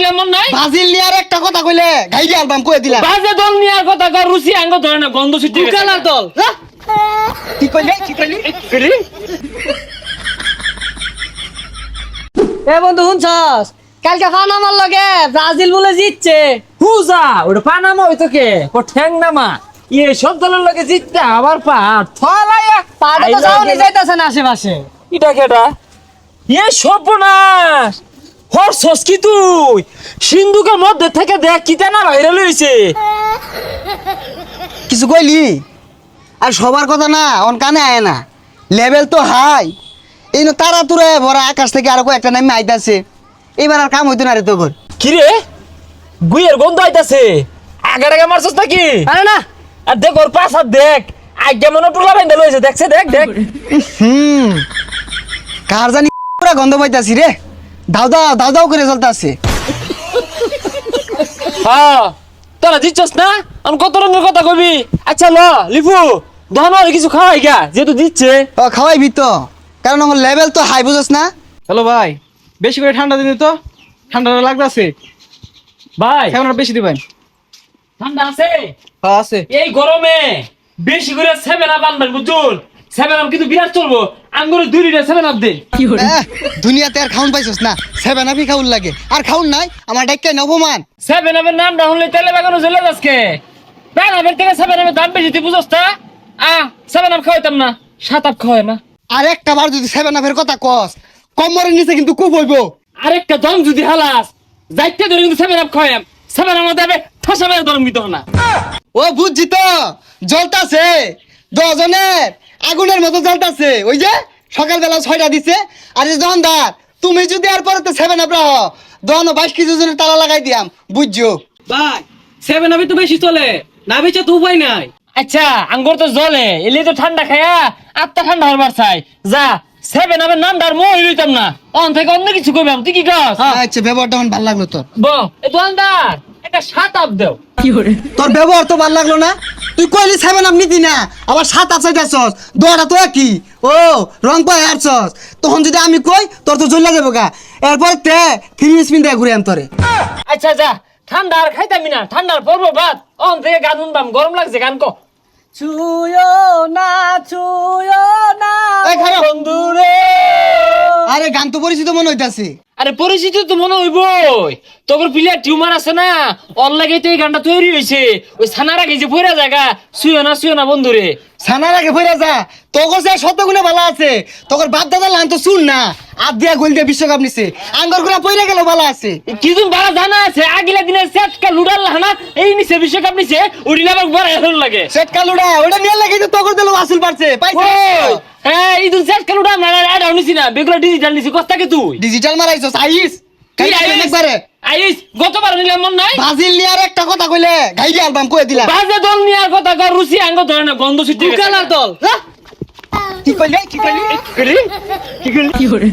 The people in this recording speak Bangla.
নিলাম মন নাই ব্রাজিল নিয়ার একটা কথা কইলে গাইডি অ্যালবাম কই দিলাম বাজে দল নিয়ার কথা কর রুচি আঙ্গ ধরে না গন্ধ ছুটি দুকালার দল কি কইলি এ বন্ধু শুনছস কালকে ফানামার লগে ব্রাজিল বলে জিতছে। হুজা ওটা পানামা হইতো কে ও ঠ্যাং নামা সব দলের লগে জিততে আবার পার থলায়া পাড়ে তো সাউনি যাইতাছে না আশেপাশে। এটা কেটা সর্বনাশ হরছস কি তুই সিন্ধুকের মধ্যে থেকে দেখ কিতা না ভাইরাল হইছে কিছু কইলি আর সবার কথা না অন কানে আয় না লেভেল তো হাই এই নো তারা তুরে ভরা আকাশ থেকে আরো কয়েকটা নামে আইতাছে এবার আর কাম হইতো না রে তোর কি রে গুইয়ের গন্ধ আইতাছে আগার আগে মারছস নাকি আরে না আর দেখ ওর পাশ আর দেখ আগে মনে টুলা বাইন্দা লইছে দেখছে দেখ দেখ কার জানি পুরা গন্ধ পাইতাছি রে দাও দাও দাও দাও করে চলতাছে হ্যাঁ তোরা দিচ্ছস না আমি কত রঙের কথা কবি আচ্ছা ল লিপু দহন আর কিছু খাওয়াই গা যেহেতু দিচ্ছে ও খাওয়াইবি তো কারণ আমার লেভেল তো হাই বুঝছ না হ্যালো ভাই বেশি করে ঠান্ডা দিন তো ঠান্ডাটা লাগতেছে ভাই কেমন বেশি দিবেন ঠান্ডা আছে হ্যাঁ আছে এই গরমে বেশি করে 7 আপ আনবেন বুঝুন 7 আপ কিন্তু বিরাট চলবো আঙ্গুরে 2 লিটার 7 আপ দেন দুনিয়াতে আর খাউন পাইছস না সেভেন আপই খাউন লাগে আর খাউন নাই আমার ডাক্তার অপমান 7 আপের নাম ডাউনলে তেলে বাগানো জ্বলে যাচ্ছে তার আপের থেকে 7 আপের দাম বেশি তুই বুঝছ তা 7 আপ খাওয়াইতাম না 7 আপ খাওয়ায় না আর একটা বার যদি সেভেন আপের কথা কস কমরের নিচে কিন্তু খুব হইব আরেকটা দম যদি হালাস যাইতে ধরে কিন্তু 7 আপ খাওয়াইম 7 আপ মধ্যে ঠাসা মেরে দম দিতে না ও বুঝছি তো জ্বলতাছে দজনের আগুনের মতো জ্বলতাছে ওই যে সকালবেলা 6টা দিছে আর এই দোকানদার তুমি যদি আর পরে তো সেভেন আপ রাহ দোকান 22 কেজি ওজনের তালা লাগাই দিয়াম বুঝছো ভাই 7 আপই তো বেশি চলে না বেচে তো উপায় নাই আচ্ছা আঙ্গুর তো জ্বলে এলি তো ঠান্ডা খায়া আত্মা ঠান্ডা হবার চাই যা 7 আপের নাম ডার মই লইতাম না অন থেকে অন্য কিছু কইবাম তুই কি কস আচ্ছা ব্যবহারটা আমার ভালো লাগলো তোর এই দোকানদার একটা 7 আপ দাও তোর ব্যবহার তো ভালো লাগলো না তুই কইলি সেভেন আপ নিতি না আবার 7 আপ চাইতাছস দোয়াটা তো কি ও রং পাই হারছস তখন যদি আমি কই তোর তো জ্বলা যাবো গা এরপর তে 3 স্পিন দিয়ে ঘুরে আন তোরে আচ্ছা যা ঠান্ডা আর খাইতামি না ঠান্ডার পর্ব বাদ অন থেকে গান শুনবাম গরম লাগছে গান কো ছুঁয়ো না এই খারাপ বন্ধুরে আরে গান তো পরিচিত মনে হইতাছে আরে পরিচিত তো মনে হইবই তোর প্লেয়ার টিউমার আছে না অন লাগে তো এই গানটা তৈরি হইছে ওই ছানার আগে যে পয়রা জায়গা শুইও না বন্ধুরে ছানার আগে ফিরে যা তোকে যে শতগুণে ভালো আছে তোর বাপ দাদা লান তো শুন না আর দিয়া গোল দিয়ে বিশ্বকাপ নিছে আঙ্গর গুলা পইরা গেল ভালো আছে কিছু বাড়া জানা আছে আগিলা দিনের সেটকা লুডাল হানা এই নিছে বিশ্বকাপ নিছে ওডি না বড় এখন লাগে সেট কালুডা ওটা নিয়ে লাগি তো তোর দিল আসল পারছে পাইছে হ্যাঁ এই দুন সেট কালুডা না আড়া নিছি না বেগুলা ডিজিটাল নিছি কস্তা কে তুই ডিজিটাল মারাইছস আইস কি কাই আইস? একবারে আইস গতবার নিলাম মন নাই ব্রাজিল নিয়ার একটা কথা কইলে গাইডি অ্যালবাম কই দিলাম বাজে দল নিয়ার কথা কর রুচি আঙ্গ ধরে না গন্ধ ছুটি দুকালার দল কি কইলি কি করলি